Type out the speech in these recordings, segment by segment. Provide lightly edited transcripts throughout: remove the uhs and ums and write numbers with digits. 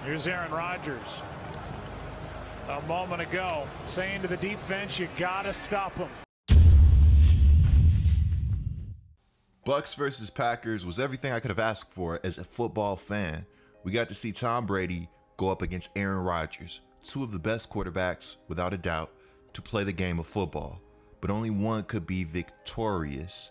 Here's Aaron Rodgers. A moment ago, saying to the defense, you gotta stop him. Bucs versus Packers was everything I could have asked for as a football fan. We got to see Tom Brady go up against Aaron Rodgers, two of the best quarterbacks, without a doubt, to play the game of football. But only one could be victorious.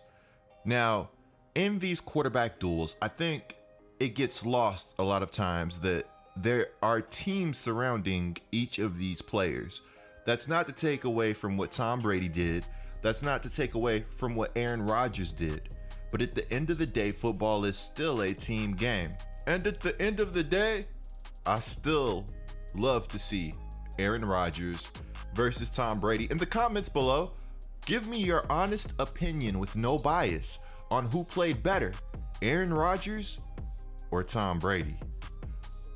Now, in these quarterback duels, I think it gets lost a lot of times that there are teams surrounding each of these players. That's not to take away from what Tom Brady did. That's not to take away from what Aaron Rodgers did. But at the end of the day, football is still a team game. And at the end of the day, I still love to see Aaron Rodgers versus Tom Brady. In the comments below, give me your honest opinion with no bias on who played better, Aaron Rodgers or Tom Brady.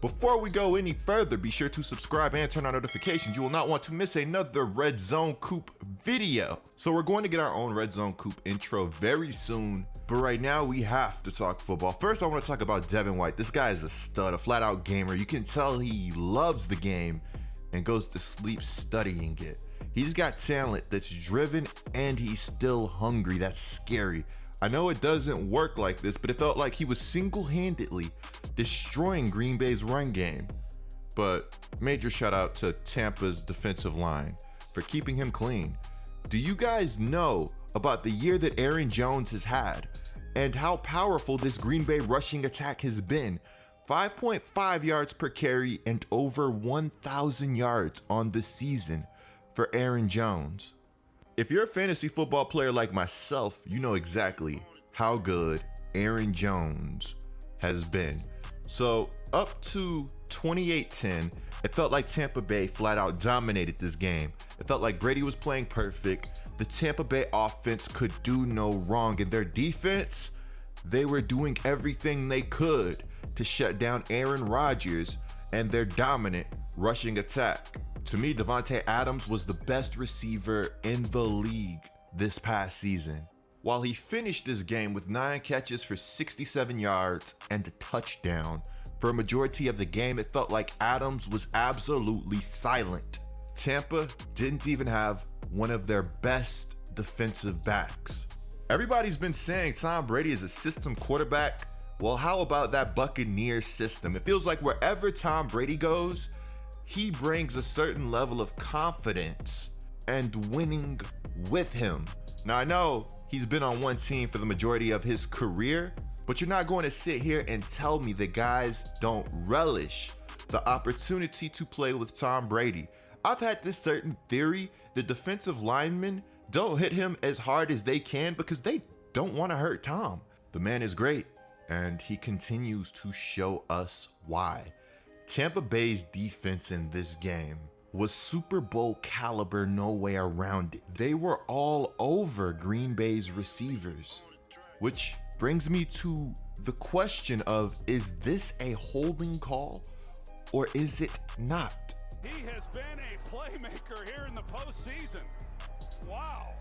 Before we go any further, be sure to subscribe and turn on notifications. You will not want to miss another Red Zone Coop video. So we're going to get our own Red Zone Coop intro very soon. But right now we have to talk football. First, I want to talk about Devin White. This guy is a stud, a flat out gamer. You can tell he loves the game and goes to sleep studying it. He's got talent that's driven and he's still hungry. That's scary. I know it doesn't work like this, but it felt like he was single-handedly destroying Green Bay's run game. But major shout out to Tampa's defensive line for keeping him clean. Do you guys know about the year that Aaron Jones has had and how powerful this Green Bay rushing attack has been? 5.5 yards per carry and over 1,000 yards on the season for Aaron Jones. If you're a fantasy football player like myself, you know exactly how good Aaron Jones has been. So up to 28-10, it felt like Tampa Bay flat out dominated this game. It felt like Brady was playing perfect. The Tampa Bay offense could do no wrong. And their defense, they were doing everything they could to shut down Aaron Rodgers and their dominant rushing attack. To me, Davante Adams was the best receiver in the league this past season. While he finished this game with 9 catches for 67 yards and a touchdown, for a majority of the game, it felt like Adams was absolutely silent. Tampa didn't even have one of their best defensive backs. Everybody's been saying Tom Brady is a system quarterback. Well, how about that Buccaneers system? It feels like wherever Tom Brady goes, he brings a certain level of confidence and winning with him. Now, I know he's been on one team for the majority of his career, but you're not going to sit here and tell me the guys don't relish the opportunity to play with Tom Brady. I've had this certain theory: the defensive linemen don't hit him as hard as they can because they don't want to hurt Tom. The man is great, and he continues to show us why. Tampa Bay's defense in this game was Super Bowl caliber, no way around it. They were all over Green Bay's receivers, which brings me to the question of, is this a holding call or is it not? He has been a playmaker here in the postseason. Wow.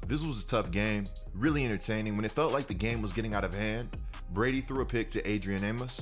This was a tough game, really entertaining. When it felt like the game was getting out of hand, Brady threw a pick to Adrian Amos,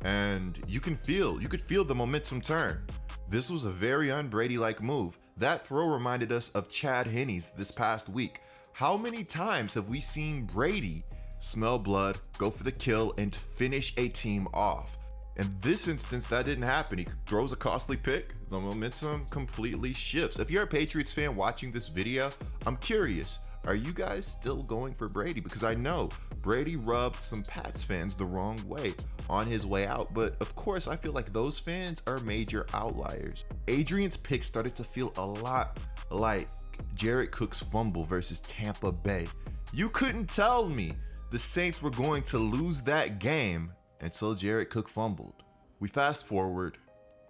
and you could feel the momentum turn. This was a very un-Brady-like move. That throw reminded us of Chad Henne's this past week. How many times have we seen Brady smell blood, go for the kill, and finish a team off? In this instance, that didn't happen. He throws a costly pick, the momentum completely shifts. If you're a Patriots fan watching this video, I'm curious, are you guys still going for Brady? Because I know Brady rubbed some Pats fans the wrong way on his way out, but of course I feel like those fans are major outliers. Adrian's pick started to feel a lot like Jared Cook's fumble versus Tampa Bay. You couldn't tell me the Saints were going to lose that game until Jared Cook fumbled. We fast forward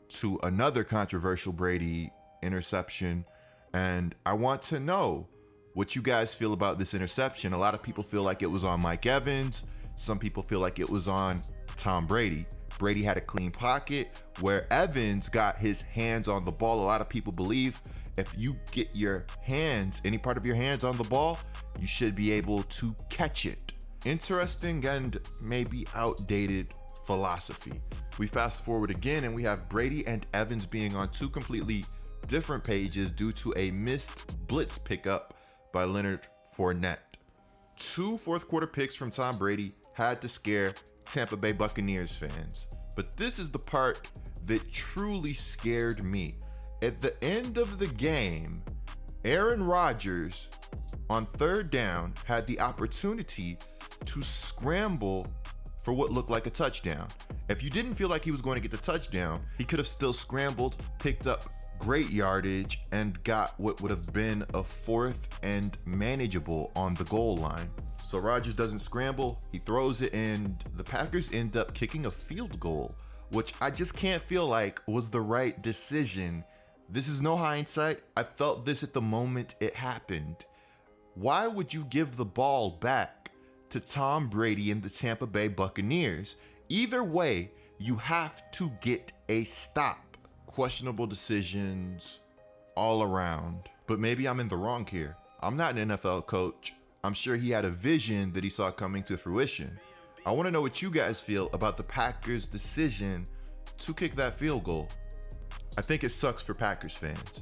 to another controversial Brady interception, and I want to know what you guys feel about this interception. A lot of people feel like it was on Mike Evans. Some people feel like it was on Tom Brady. Brady had a clean pocket where Evans got his hands on the ball. A lot of people believe if you get your hands, any part of your hands on the ball, you should be able to catch it. Interesting and maybe outdated philosophy. We fast forward again and we have Brady and Evans being on two completely different pages due to a missed blitz pickup by Leonard Fournette. Two fourth quarter picks from Tom Brady had to scare Tampa Bay Buccaneers fans. But this is the part that truly scared me. At the end of the game, Aaron Rodgers on third down had the opportunity to scramble for what looked like a touchdown. If you didn't feel like he was going to get the touchdown, he could have still scrambled, picked up great yardage, and got what would have been a fourth and manageable on the goal line. So Rodgers doesn't scramble, he throws it, and the Packers end up kicking a field goal, which I just can't feel like was the right decision. This is no hindsight. I felt this at the moment it happened. Why would you give the ball back to Tom Brady and the Tampa Bay Buccaneers? Either way, you have to get a stop. Questionable decisions all around. But maybe I'm in the wrong here. I'm not an NFL coach. I'm sure he had a vision that he saw coming to fruition. I want to know what you guys feel about the Packers' decision to kick that field goal. I think it sucks for Packers fans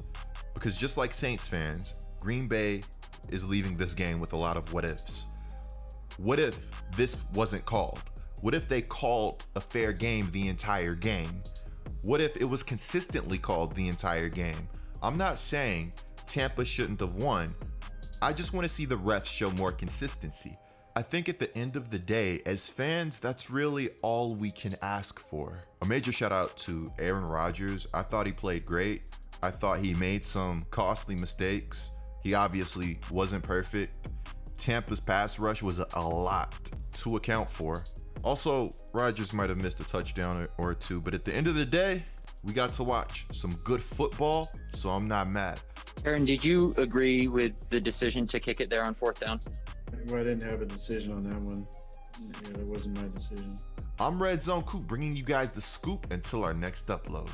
because just like Saints fans, Green Bay is leaving this game with a lot of what ifs. What if this wasn't called? What if they called a fair game the entire game? What if it was consistently called the entire game? I'm not saying Tampa shouldn't have won. I just want to see the refs show more consistency. I think at the end of the day, as fans, that's really all we can ask for. A major shout out to Aaron Rodgers. I thought he played great. I thought he made some costly mistakes. He obviously wasn't perfect. Tampa's pass rush was a lot to account for. Also, Rodgers might have missed a touchdown or two, but at the end of the day, we got to watch some good football, so I'm not mad. Aaron, did you agree with the decision to kick it there on fourth down? Well, I didn't have a decision on that one. Yeah, that wasn't my decision. I'm Red Zone Coop, bringing you guys the scoop until our next upload.